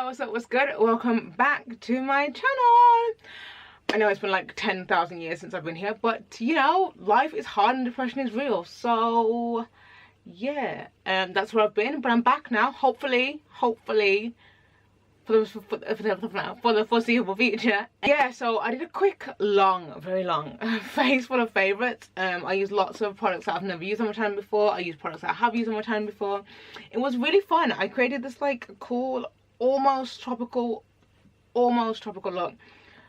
what's good? Welcome back to my channel. I know it's been like 10,000 years since I've been here, but you know, life is hard and depression is real. So yeah, that's where I've been, but I'm back now, hopefully for the foreseeable future. Yeah, so I did a quick, very long face full of favorites. I used lots of products that I've never used on my channel before. I used products that I have used on my channel before. It was really fun. I created this like cool, almost tropical look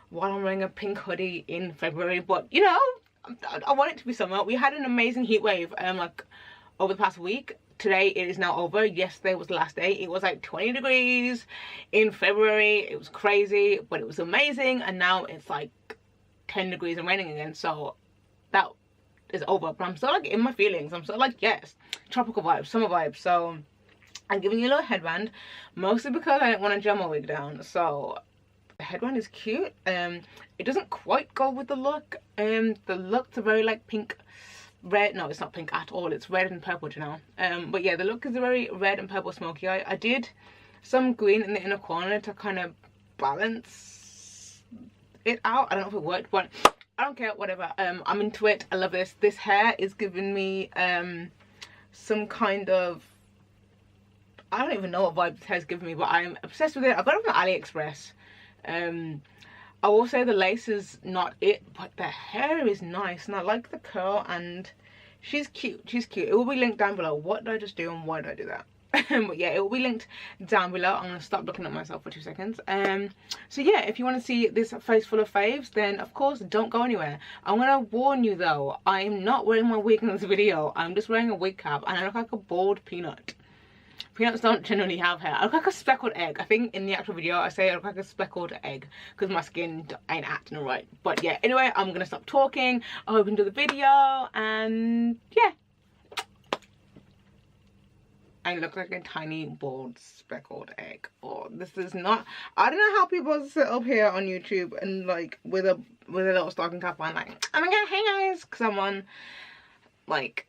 while I'm wearing a pink hoodie in February. But you know, I want it to be summer. We had an amazing heat wave like over the past week. Today it is now over. Yesterday was the last day. It was like 20 degrees in February. It was crazy, but it was amazing. And now it's like 10 degrees and raining again. So that is over. But I'm still like in my feelings. I'm still like, yes, tropical vibes, summer vibes. So I'm giving you a little headband, mostly because I didn't want to gel my wig down. So the headband is cute. It doesn't quite go with the look. The look's a very like pink, red. No, it's not pink at all. It's red and purple, you know. But yeah, the look is a very red and purple smoky eye. I did some green in the inner corner to kind of balance it out. I don't know if it worked, but I don't care. Whatever. I'm into it. I love this. This hair is giving me some kind of, I don't even know what vibe this hair's giving me, but I'm obsessed with it. I got it from AliExpress. I will say the lace is not it, but the hair is nice and I like the curl and she's cute. It will be linked down below. What did I just do and why did I do that? But yeah, it will be linked down below. I'm gonna stop looking at myself for 2 seconds. So yeah, if you want to see this face full of faves, then of course don't go anywhere. I'm gonna warn you though, I'm not wearing my wig in this video. I'm just wearing a wig cap and I look like a bald peanut. Peanuts don't generally have hair. I look like a speckled egg. I think in the actual video I say I look like a speckled egg because my skin ain't acting right. But yeah, anyway, I'm gonna stop talking. I hope you enjoy the video and yeah. I look like a tiny bald speckled egg. Oh, this is not, I don't know how people sit up here on YouTube and like with a little stocking cap on like, oh my god, hey guys, because I'm on like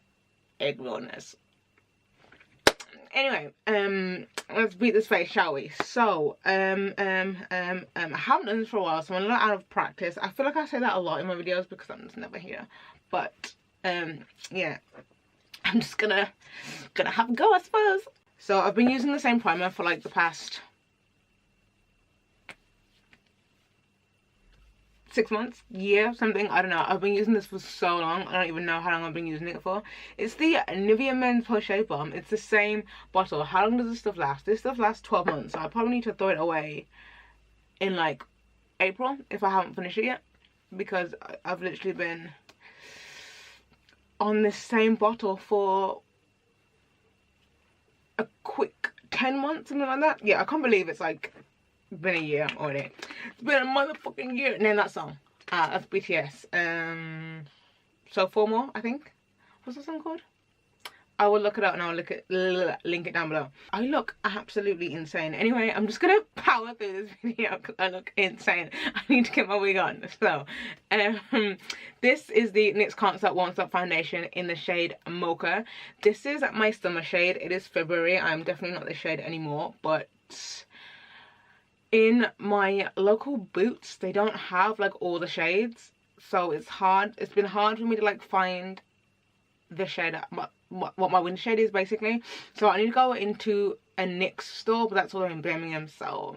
egg realness. Anyway, let's beat this face, shall we? So, I haven't done this for a while, so I'm a little out of practice. I feel like I say that a lot in my videos because I'm just never here. But, yeah, I'm just gonna have a go, I suppose. So, I've been using the same primer for like the past 6 months, year, something, I don't know. I've been using this for so long. I don't even know how long I've been using it for. It's the Nivea Men's Poche Balm. It's the same bottle. How long does this stuff last? This stuff lasts 12 months. So I probably need to throw it away in like April if I haven't finished it yet. Because I've literally been on this same bottle for a quick 10 months, something like that. Yeah, I can't believe it's like been a year already. It's been a motherfucking year. Name that song. That's BTS. So 4 more, I think. What's that song called? I will look it up and I'll link it down below. I look absolutely insane. Anyway, I'm just gonna power through this video because I look insane. I need to get my wig on. So, this is the NYX Concept Won't Stop Foundation in the shade Mocha. This is my summer shade. It is February. I'm definitely not this shade anymore, but in my local Boots they don't have like all the shades, so it's been hard for me to like find the shade, what my winter shade is basically. So I need to go into a NYX store, but that's all in Birmingham, so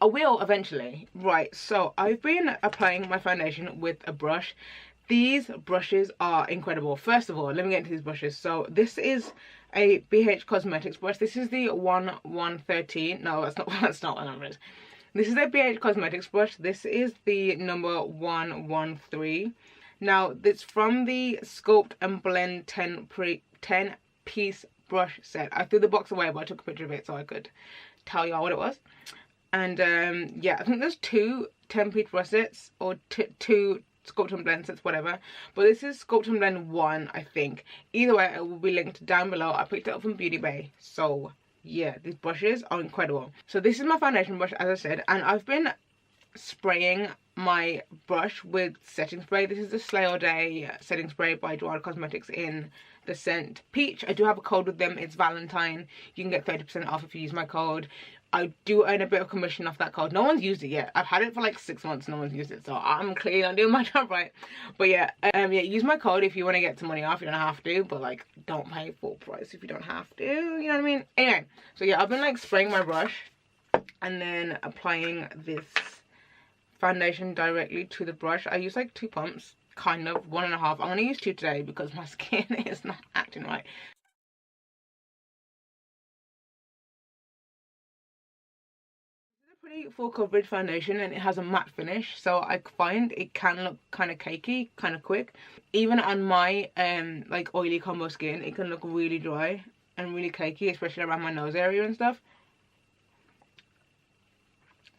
I will eventually. Right, so I've been applying my foundation with a brush. These brushes are incredible. First of all, let me get into these brushes. So this is a BH Cosmetics brush. This is the 1113. No, that's not what number it is. This is a BH Cosmetics brush. This is the number 113. Now, it's from the Sculpt and Blend 10 piece brush set. I threw the box away, but I took a picture of it so I could tell y'all what it was. And yeah, I think there's 2 10-piece brush sets or 2 Sculpt and Blend sets, whatever. But this is Sculpt and Blend 1, I think. Either way, it will be linked down below. I picked it up from Beauty Bay. So yeah, these brushes are incredible. So this is my foundation brush, as I said, and I've been spraying my brush with setting spray. This is the Slay All Day setting spray by Dual Cosmetics in the scent Peach. I do have a code with them. It's Valentine. You can get 30% off if you use my code. I do earn a bit of commission off that code. No one's used it yet. I've had it for like 6 months. No one's used it, so I'm clearly not doing my job right. But yeah, use my code if you want to get some money off. You don't have to, but like, don't pay full price if you don't have to. You know what I mean? Anyway, so yeah, I've been like spraying my brush and then applying this foundation directly to the brush. I use like 2 pumps, kind of 1.5. I'm gonna use 2 today because my skin is not acting right. Pretty full coverage foundation, and it has a matte finish, so I find it can look kind of cakey kind of quick. Even on my like oily combo skin, it can look really dry and really cakey, especially around my nose area and stuff.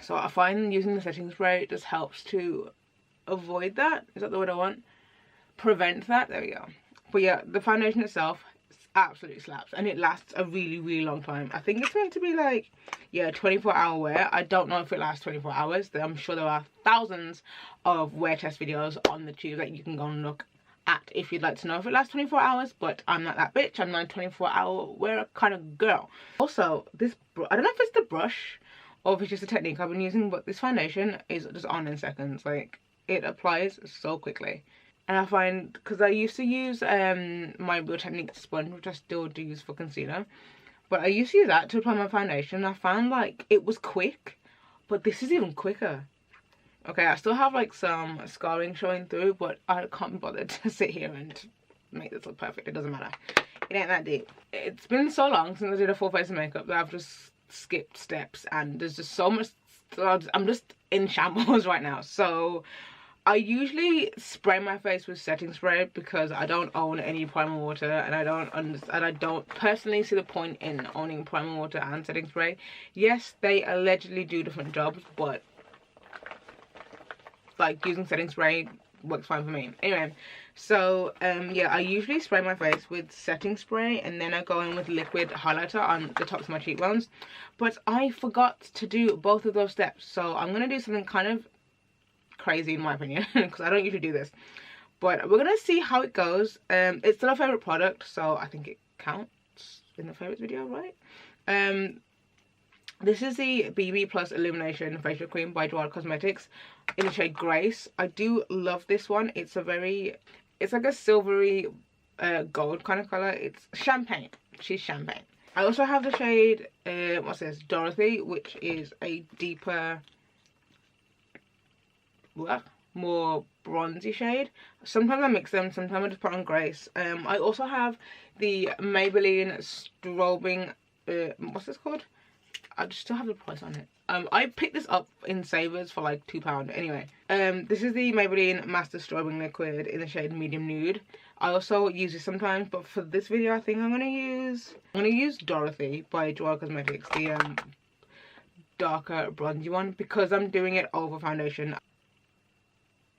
So I find using the setting spray just helps to avoid that. Is that the word I want? Prevent that. There we go. But yeah, the foundation itself absolutely slaps, and it lasts a really long time. I think it's meant to be like, yeah, 24-hour wear. I don't know if it lasts 24 hours. I'm sure there are thousands of wear test videos on the tube that you can go and look at if you'd like to know if it lasts 24 hours, but I'm not that bitch. I'm not a 24-hour wear kind of girl. Also, this I don't know if it's the brush or if it's just a technique I've been using, but this foundation is just on in seconds. Like, it applies so quickly. And I find, because I used to use my Real Technique sponge, which I still do use for concealer, but I used to use that to apply my foundation. I found like it was quick, but this is even quicker. Okay, I still have like some scarring showing through, but I can't be bothered to sit here and make this look perfect. It doesn't matter. It ain't that deep. It's been so long since I did a full face of makeup that I've just skipped steps, and there's just so much. I'm just in shambles right now. So I usually spray my face with setting spray because I don't own any primer water, and I don't personally see the point in owning primer water and setting spray. Yes, they allegedly do different jobs, but like using setting spray works fine for me. Anyway, so yeah, I usually spray my face with setting spray and then I go in with liquid highlighter on the tops of my cheekbones, but I forgot to do both of those steps. So I'm gonna do something kind of crazy in my opinion because I don't usually do this, but we're gonna see how it goes. It's still a favorite product, so I think it counts in the favorites video, right? This is the BB Plus Illumination Facial Cream by Dwell Cosmetics in the shade Grace. I do love this one. It's like a silvery gold kind of color. It's champagne. She's champagne. I also have the shade what's this, Dorothy, which is a deeper, more bronzy shade. Sometimes I mix them, sometimes I just put on Grace. I also have the Maybelline Strobing, what's this called? I just still have the price on it. I picked this up in Savers for like £2. Anyway, this is the Maybelline Master Strobing Liquid in the shade Medium Nude. I also use this sometimes, but for this video I think I'm gonna use Dorothy by Dwell Cosmetics, the darker bronzy one, because I'm doing it over foundation.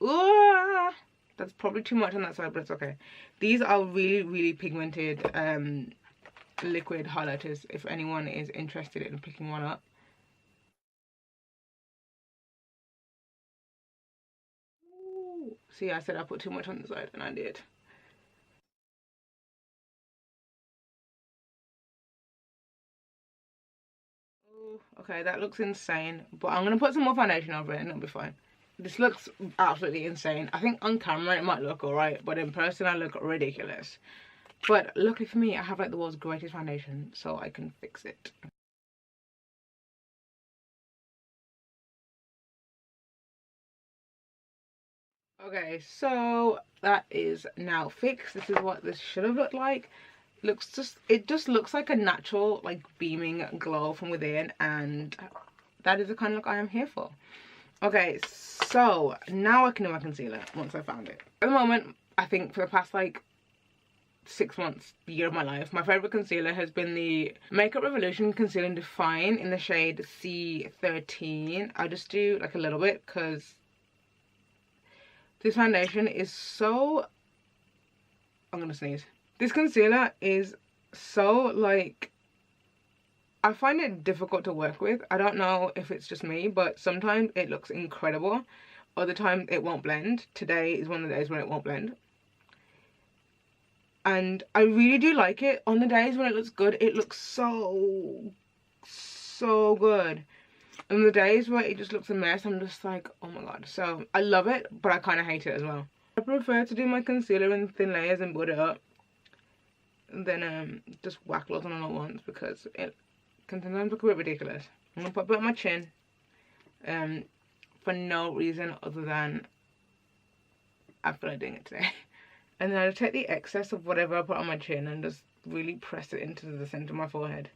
Ooh, that's probably too much on that side, but it's okay. These are really pigmented liquid highlighters if anyone is interested in picking one up. Ooh. See, I said I put too much on the side and I did. Ooh, okay, that looks insane, but I'm gonna put some more foundation over it and it'll be fine. This looks absolutely insane. I think on camera it might look alright, but in person I look ridiculous. But luckily for me, I have like the world's greatest foundation, so I can fix it. Okay, so that is now fixed. This is what this should have looked like. It just looks like a natural, like, beaming glow from within, and that is the kind of look I am here for. Okay, so now I can do my concealer once I found it. At the moment, I think for the past like 6 months, year of my life, my favorite concealer has been the Makeup Revolution Conceal and Define in the shade C13. I just do like a little bit because this foundation is so, I'm gonna sneeze. This concealer is so, like, I find it difficult to work with. I don't know if it's just me, but sometimes it looks incredible. Other times it won't blend. Today is one of the days when it won't blend. and I really do like it. On the days when it looks good, it looks so good. And the days where it just looks a mess, I'm just like, oh my god. So I love it, but I kind of hate it as well. I prefer to do my concealer in thin layers and build it up than just whack loads on all at once, because it can sometimes look a bit ridiculous. I'm gonna put a bit on my chin for no reason other than I feel like doing it today. And then I'll take the excess of whatever I put on my chin and just really press it into the center of my forehead.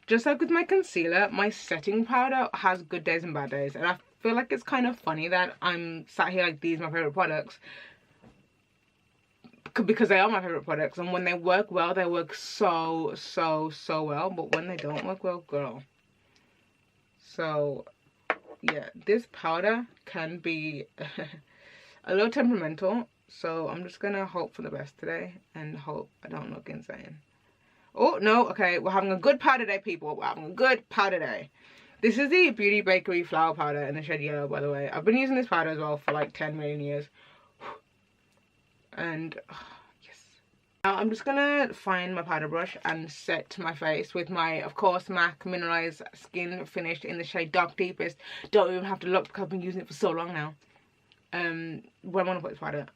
Just like with my concealer, my setting powder has good days and bad days. And I feel like it's kind of funny that I'm sat here like these are my favourite products. Because they are my favourite products. And when they work well, they work so well. But when they don't work well, girl. So, yeah, this powder can be a little temperamental. So I'm just gonna hope for the best today and hope I don't look insane. Oh no, okay, we're having a good powder day, people. We're having a good powder day. This is the Beauty Bakery flower powder in the shade yellow, by the way. I've been using this powder as well for like 10 million years. And yes. Now I'm just gonna find my powder brush and set my face with my, of course, MAC Mineralized Skin Finish in the shade Dark Deepest. Don't even have to look because I've been using it for so long now. Where am I gonna put this powder?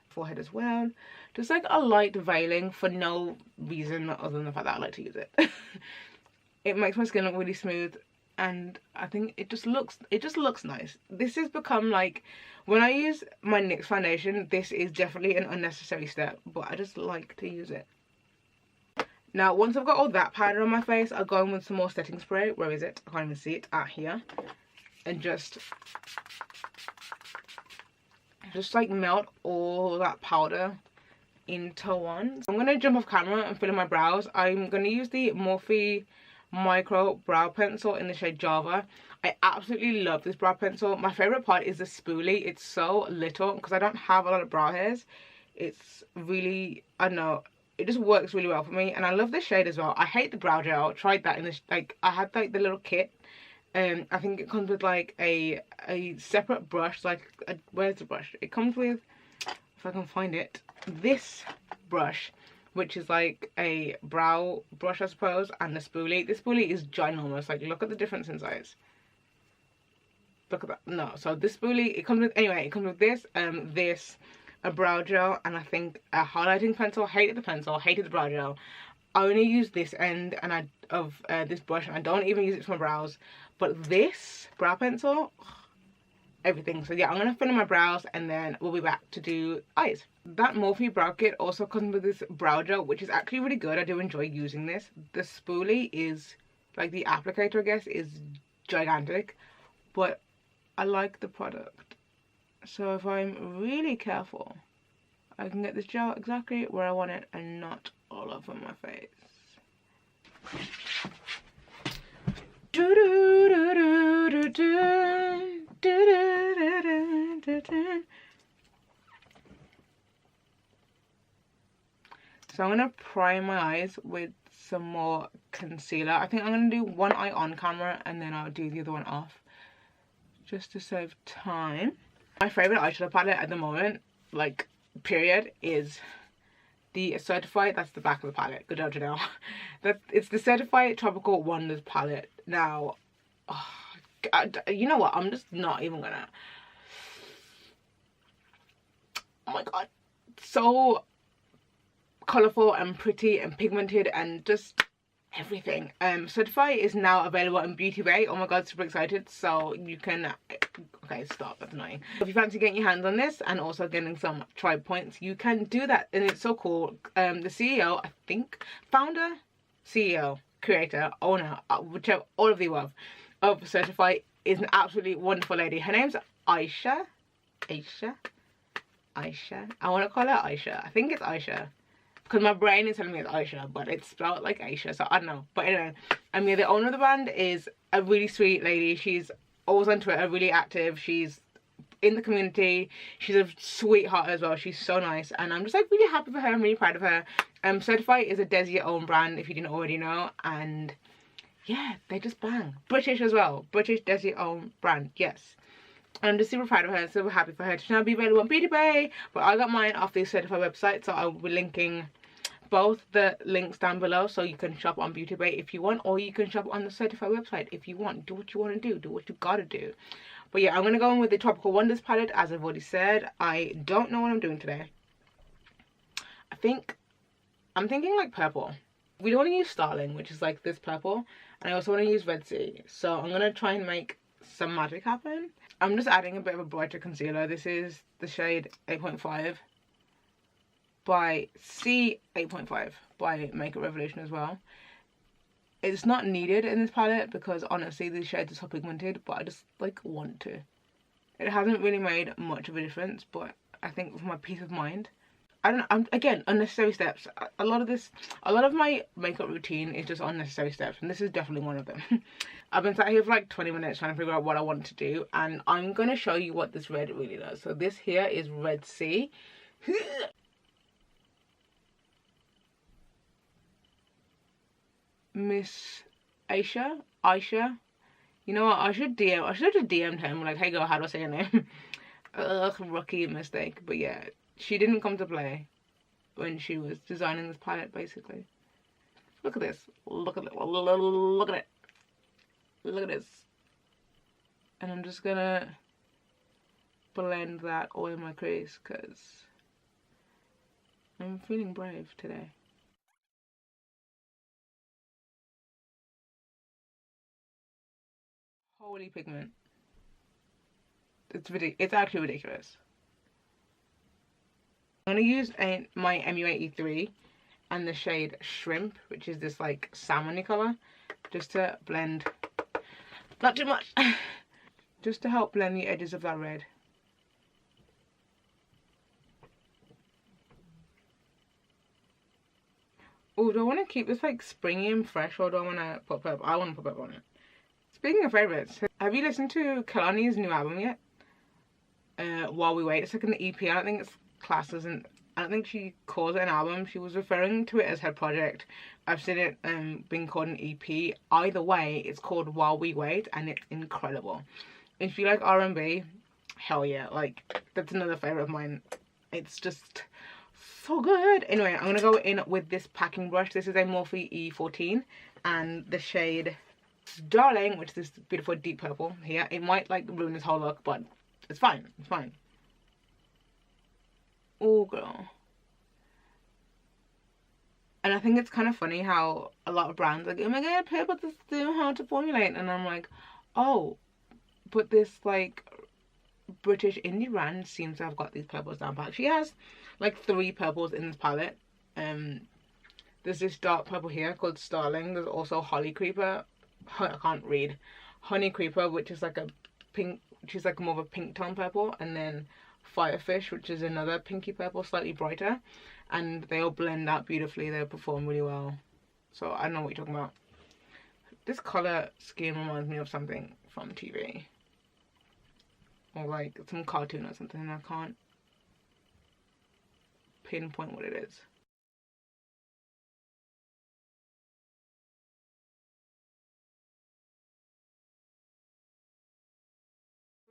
Forehead as well, just like a light veiling for no reason other than the fact that I like to use it. It makes my skin look really smooth, and I think it just looks nice. This has become like, when I use my NYX foundation, this is definitely an unnecessary step, but I just like to use it. Now once I've got all that powder on my face, I'll go in with some more setting spray. Where is it? I can't even see it. Here. And just like melt all that powder into one. I'm gonna jump off camera and fill in my brows. I'm gonna use the Morphe Micro Brow Pencil in the shade Java. I absolutely love this brow pencil. My favorite part is the spoolie. It's so little because I don't have a lot of brow hairs. It's really, I don't know, it just works really well for me, and I love this shade as well. I hate the brow gel. I tried that in this, like, I had like the little kit. I think it comes with like a separate brush, like where's the brush? It comes with, if I can find it, this brush, which is like a brow brush I suppose, and the spoolie. This spoolie is ginormous. Like, look at the difference in size. Look at that. No, so this spoolie, it comes with, anyway, it comes with this, a brow gel, and I think a highlighting pencil. Hated the pencil, hated the brow gel. I only use this end of this brush, and I don't even use it for my brows. But this brow pencil, everything. So yeah, I'm gonna fill in my brows and then we'll be back to do eyes. That Morphe brow kit also comes with this brow gel, which is actually really good. I do enjoy using this. The spoolie is, like the applicator I guess, is gigantic, but I like the product. So if I'm really careful, I can get this gel exactly where I want it and not all over my face. So I'm gonna prime my eyes with some more concealer. I think I'm gonna do one eye on camera and then I'll do the other one off, just to save time. My favorite eyeshadow palette at the moment, like period, is the Certifeye. That's the back of the palette. Good job, Janelle. It's the Certifeye Tropical Wonders palette. Now, oh, you know what? I'm just not even gonna. Oh my god, so colourful and pretty and pigmented and just everything. Certifeye is now available in Beauty Bay. Oh my god, super excited. So you can, okay, stop, that's annoying. If you fancy getting your hands on this and also getting some tribe points, you can do that, and it's so cool. The CEO, I think, founder, CEO, creator, owner, whichever, all of the above, of Certifeye is an absolutely wonderful lady. Her name's Aisha. I want to call her Aisha. I think it's Aisha, because my brain is telling me it's Aisha, but it's spelled like Aisha, so I don't know. But anyway, yeah, the owner of the brand is a really sweet lady. She's always on Twitter, really active. She's in the community. She's a sweetheart as well. She's so nice, and I'm just like really happy for her. I'm really proud of her. Certifeye is a Desi owned brand, if you didn't already know, and yeah, they just bang. British as well. British Desi owned brand, yes. I'm just super proud of her and super happy for her to now be available on Beauty Bay. But I got mine off the Certifeye website, so I will be linking both the links down below, so you can shop on Beauty Bay if you want, or you can shop on the Certifeye website if you want. Do what you want to do what you gotta do. But yeah, I'm gonna go in with the Tropical Wonders palette, as I've already said. I don't know what I'm doing today. I'm thinking like purple. We don't want to use Starling, which is like this purple, and I also want to use Red Sea, so I'm gonna try and make some magic happen. I'm just adding a bit of a brighter concealer. This is the shade 8.5 by C 8.5 by Makeup Revolution as well. It's not needed in this palette because honestly these shades are so pigmented, but I just like want to. It hasn't really made much of a difference, but I think for my peace of mind, I don't know, again, unnecessary steps. A lot of my makeup routine is just unnecessary steps, and this is definitely one of them. I've been sat here for like 20 minutes trying to figure out what I want to do, and I'm going to show you what this red really does. So this here is Red Sea. Miss Aisha, you know what, I should have just DM'd him like, hey girl, how do I say your name? Ugh, rookie mistake. But yeah, she didn't come to play when she was designing this palette, basically. Look at this. Look at it. Look at it. Look at this. And I'm just gonna blend that all in my crease because I'm feeling brave today. Holy pigment. It's actually ridiculous. I'm going to use my MU83 and the shade Shrimp, which is this like salmony colour, just to blend, not too much, just to help blend the edges of that red. Oh, do I want to keep this like springy and fresh, or do I want to put purple? I want to put purple on it. Speaking of favourites, have you listened to Kehlani's new album yet? While We Wait. It's like an EP. I don't think it's classed as I don't think she calls it an album. She was referring to it as her project. I've seen it being called an EP. Either way, it's called While We Wait, and it's incredible. If you like R&B, hell yeah, like that's another favourite of mine. It's just so good. Anyway, I'm gonna go in with this packing brush. This is a Morphe E14 and the shade Darling, which is this beautiful deep purple here. It might like ruin this whole look, but it's fine. It's fine. Oh girl. And I think it's kind of funny how a lot of brands are like, oh my god, people just do how to formulate, and I'm like, oh, but this like British indie brand seems to have got these purples down pat. She has like 3 purples in this palette. There's this dark purple here called Starling. There's also Holly Creeper. I can't read. Honey Creeper, which is like a pink, which is like more of a pink tone purple, and then Firefish, which is another pinky purple, slightly brighter, and they all blend out beautifully. They perform really well. So I don't know what you're talking about. This color scheme reminds me of something from TV, or like some cartoon or something, and I can't pinpoint what it is.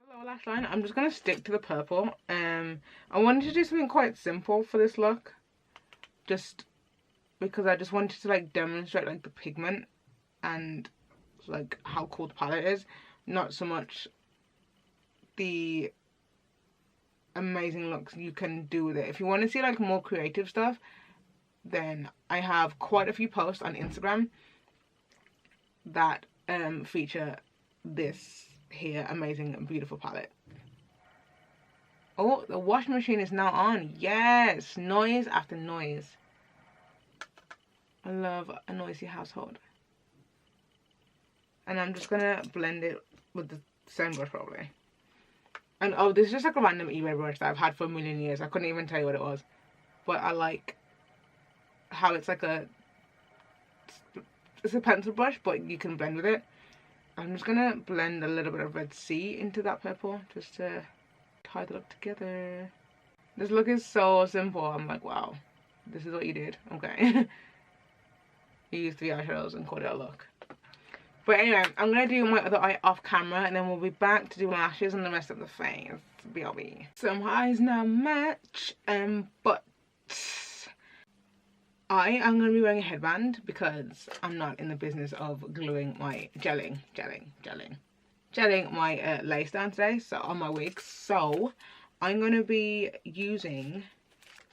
Lower lash line, I'm just going to stick to the purple. I wanted to do something quite simple for this look, just because I just wanted to like demonstrate like the pigment and like how cool the palette is, not so much the amazing looks you can do with it. If you want to see like more creative stuff, then I have quite a few posts on Instagram that feature this here amazing and beautiful palette. Oh, the washing machine is now on. Yes, noise after noise. I love a noisy household. And I'm just gonna blend it with the same brush probably. And oh, this is just like a random eBay brush that I've had for a million years. I couldn't even tell you what it was, but I like how it's like it's a pencil brush, but you can blend with it. I'm just gonna blend a little bit of Red Sea into that purple just to tie the look together. This look is so simple. I'm like, wow, this is what you did. Okay. You used 3 eyeshadows and called it a look. But anyway, I'm going to do my other eye off camera, and then we'll be back to do lashes and the rest of the face. BLB. So my eyes now match, but I am going to be wearing a headband because I'm not in the business of gluing my gelling my lace down today, so on my wig. So I'm going to be using,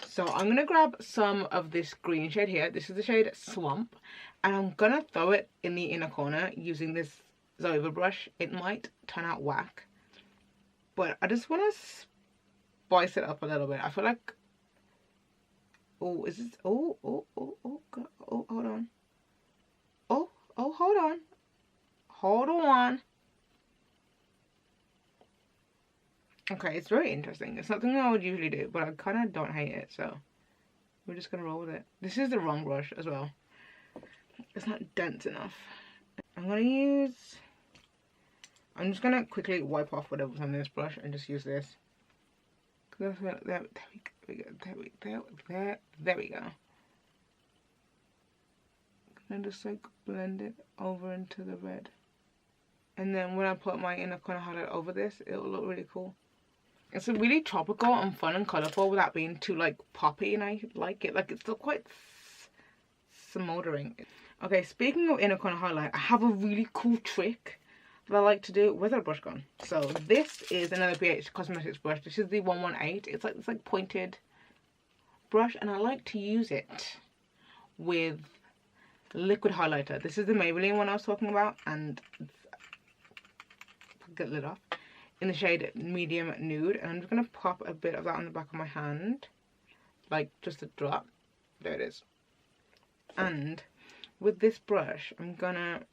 so I'm going to grab some of this green shade here. This is the shade Swamp, and I'm going to throw it in the inner corner using this Zoeva brush. It might turn out whack, but I just want to spice it up a little bit. I feel like, oh, is this, oh, hold on. Oh, hold on. Okay, it's very interesting. It's something I would usually do, but I kind of don't hate it, so we're just gonna roll with it. This is the wrong brush as well. It's not dense enough. I'm just gonna quickly wipe off whatever's on this brush and just use this. There we go. And just like blend it over into the red. And then when I put my inner corner highlight over this, it'll look really cool. It's really tropical and fun and colourful without being too like poppy, and I like it. Like, it's still quite smoldering. Okay, speaking of inner corner highlight, I have a really cool trick that I like to do. Where's that brush gone? So this is another BH Cosmetics brush. This is the 118. It's like this like pointed brush, and I like to use it with liquid highlighter. This is the Maybelline one I was talking about, and get lit off in the shade Medium Nude, and I'm just gonna pop a bit of that on the back of my hand, like just a drop. There it is. And with this brush, I'm gonna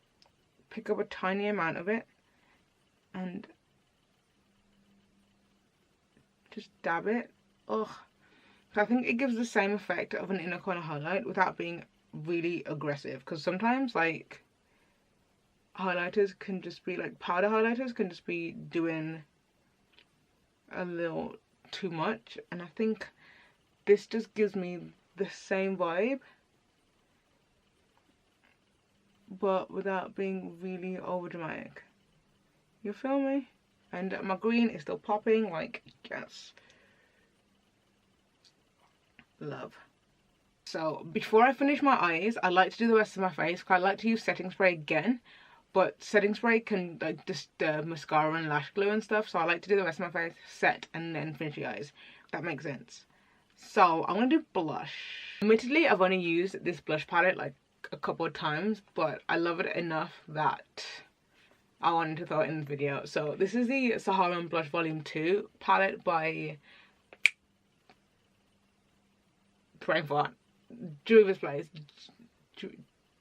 pick up a tiny amount of it and just dab it. Ugh. I think it gives the same effect of an inner corner highlight without being really aggressive, because sometimes like highlighters can just be like, powder highlighters can just be doing a little too much, and I think this just gives me the same vibe but without being really over dramatic. You feel me? And my green is still popping, like, yes, love. So before I finish my eyes, I like to do the rest of my face, because I like to use setting spray again. But setting spray can like disturb mascara and lash glue and stuff, so I like to do the rest of my face, set, and then finish the eyes, if that makes sense. So I'm going to do blush. Admittedly, I've only used this blush palette like a couple of times, but I love it enough that I wanted to throw it in the video. So this is the Sahara Blush Volume 2 palette by Juvia's Place.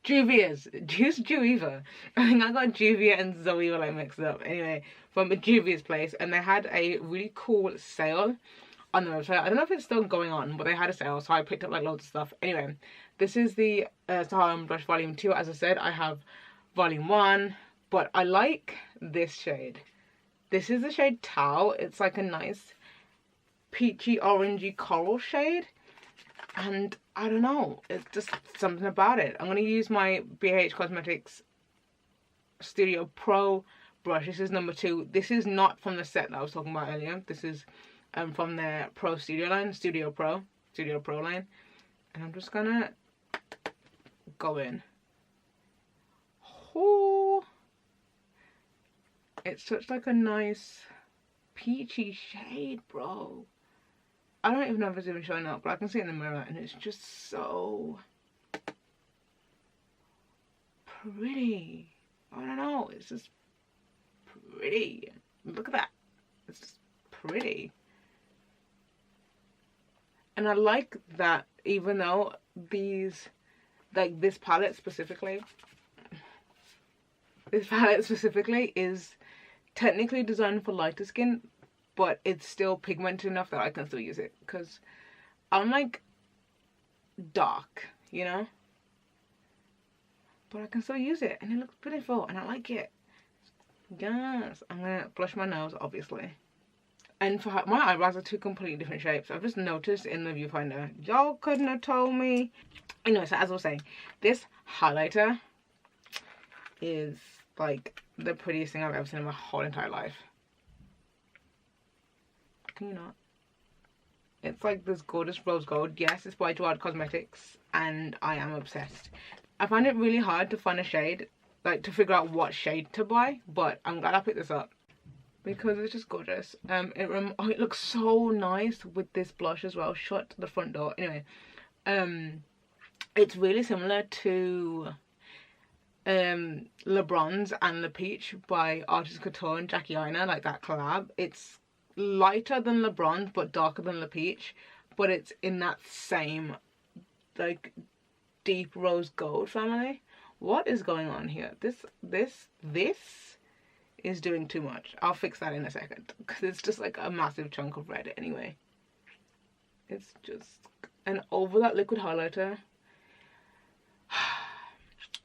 Juvia's. I think I got Juvia and Zoeva like mixed up. Anyway, from Juvia's Place, and they had a really cool sale on the website. I don't know if it's still going on, but they had a sale, so I picked up like loads of stuff. Anyway, this is the Sahara Blush Volume 2. As I said, I have Volume 1, but I like this shade. This is the shade Tau. It's like a nice peachy orangey coral shade, and I don't know, it's just something about it. I'm going to use my BH Cosmetics Studio Pro brush. This is number 2. This is not from the set that I was talking about earlier. This is from their Pro Studio line, Studio Pro line. And I'm just going to go in. Oh, it's such like a nice peachy shade, bro. I don't even know if it's even showing up, but I can see it in the mirror, and it's just so pretty. I don't know, it's just pretty. Look at that. It's just pretty. And I like that even though these, like this palette specifically is technically designed for lighter skin, but it's still pigmented enough that I can still use it, because I'm like dark, you know, but I can still use it and it looks beautiful and I like it. Yes, I'm gonna blush my nose obviously, and for my eyebrows are 2 completely different shapes. I've just noticed in the viewfinder. Y'all couldn't have told me. Anyway, so as I was saying, this highlighter is like the prettiest thing I've ever seen in my whole entire life. Can you not? It's like this gorgeous rose gold. Yes, it's by Gerard Cosmetics and I am obsessed. I find it really hard to find a shade, like to figure out what shade to buy, but I'm glad I picked this up because it's just gorgeous. It looks so nice with this blush as well. Shut the front door. Anyway, it's really similar to Le Bronze and Le Peach by Artist Couture and Jackie Aina, like that collab. It's lighter than Le Bronze but darker than Le Peach, but it's in that same like deep rose gold family. What is going on here? This is doing too much. I'll fix that in a second because it's just like a massive chunk of red anyway. It's just, and over that liquid highlighter,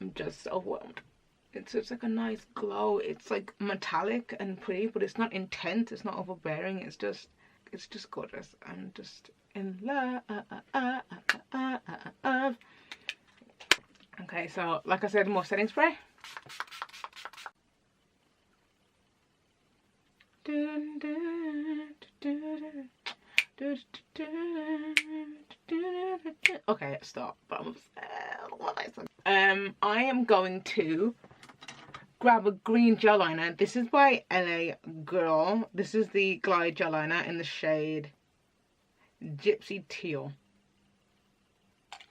I'm just overwhelmed. It's just like a nice glow. It's like metallic and pretty, but it's not intense, it's not overbearing. It's just gorgeous. I'm just in love. Okay, so like I said, more setting spray. Okay, stop. But I'm obsessed. I am going to grab a green gel liner. This is by LA Girl. This is the Glide gel liner in the shade Gypsy Teal.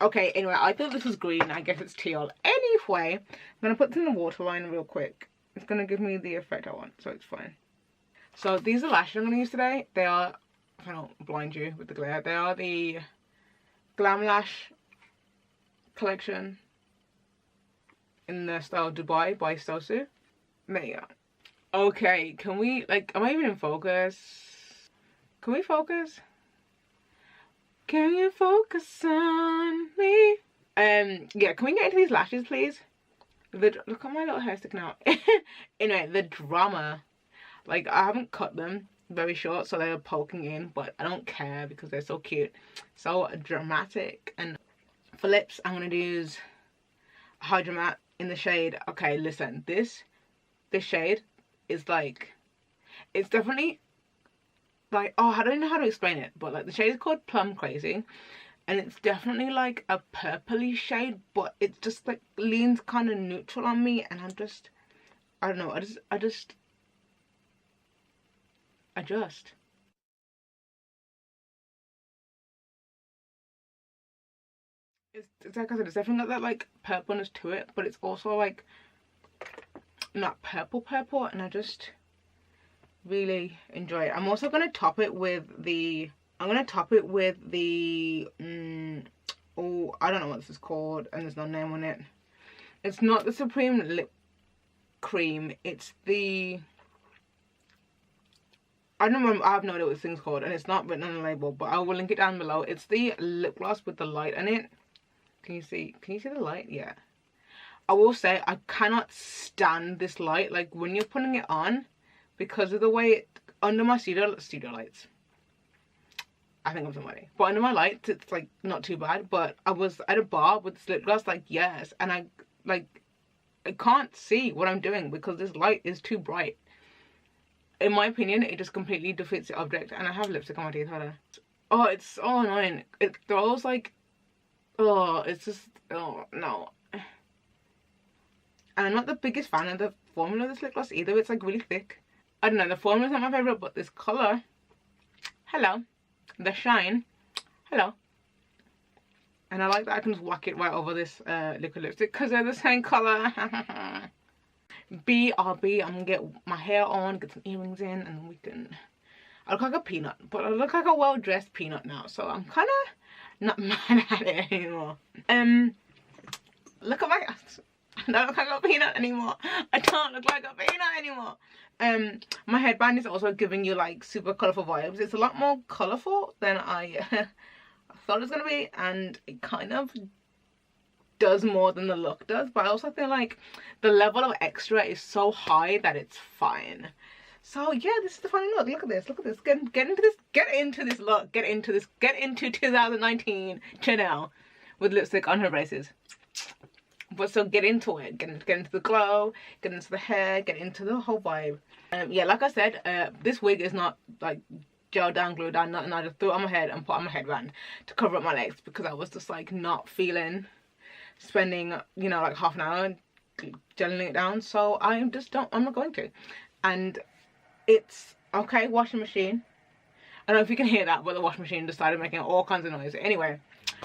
Okay, anyway, I thought this was green. I guess it's teal. Anyway, I'm gonna put this in the waterline real quick. It's gonna give me the effect I want, so it's fine. So these are lashes I'm gonna use today. They are, if I don't blind you with the glare, they are the Glam Lash collection in the style Dubai by Sosu. There you go. Okay, can we, like, am I even in focus? Can we focus? Can you focus on me? Yeah, can we get into these lashes, please? Look at my little hair sticking out. Anyway, the drama. Like, I haven't cut them very short, so they're poking in, but I don't care because they're so cute. So dramatic. And for lips, I'm going to use Hydra Matte in the shade. Okay, listen, this shade is like, it's definitely like, oh, I don't know how to explain it, but like the shade is called Plum Crazy, and it's definitely like a purpley shade, but it just like leans kind of neutral on me, and I don't know, I just adjust. It's like I said, it's definitely got that like purpleness to it, but it's also like not purple, and I just really enjoy it. I'm also going to top it with the, oh, I don't know what this is called, and there's no name on it. It's not the Supreme Lip Cream, it's the, I don't remember, I have no idea what this thing's called, and it's not written on the label, but I will link it down below. It's the lip gloss with the light in it. Can you see the light? Yeah. I will say, I cannot stand this light, like when you're putting it on, because of the way it, under my studio lights, I think I'm somebody, but under my lights it's like not too bad. But I was at a bar with this lip gloss, like, yes, and I can't see what I'm doing because this light is too bright. In my opinion, it just completely defeats the object. And I have lipstick on my teeth. Oh, it's so annoying. It throws like, oh, it's just, oh no. And I'm not the biggest fan of the formula of this lip gloss either. It's like really thick. I don't know, the formula's not my favourite, but this colour, hello, the shine, hello. And I like that I can just whack it right over this liquid lipstick because they're the same colour. BRB, I'm gonna get my hair on, get some earrings in, and we can, I look like a peanut, but I look like a well-dressed peanut now, so I'm kind of not mad at it anymore. Look at my ass. I don't look like a peanut anymore. I don't look like a peanut anymore. My headband is also giving you like super colourful vibes. It's a lot more colourful than I thought it was gonna be, and it kind of does more than the look does, but I also feel like the level of extra is so high that it's fine. So yeah, this is the final look. Look at this, get into this look, get into 2019 Chanel with lipstick on her braces. but still get into it, get into the glow, get into the hair, get into the whole vibe. Yeah, like I said, this wig is not like gel down, glue down, nothing. I just threw it on my head and put on my headband to cover up my legs because I was just like not feeling spending, you know, like half an hour gelling it down. So I'm not going to. And it's okay, washing machine. I don't know if you can hear that, but the washing machine just started making all kinds of noise. Anyway,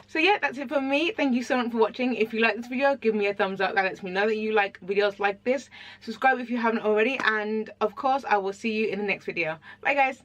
so yeah, that's it for me. Thank you so much for watching. If you like this video, give me a thumbs up. That lets me know that you like videos like this. Subscribe if you haven't already. And of course, I will see you in the next video. Bye guys.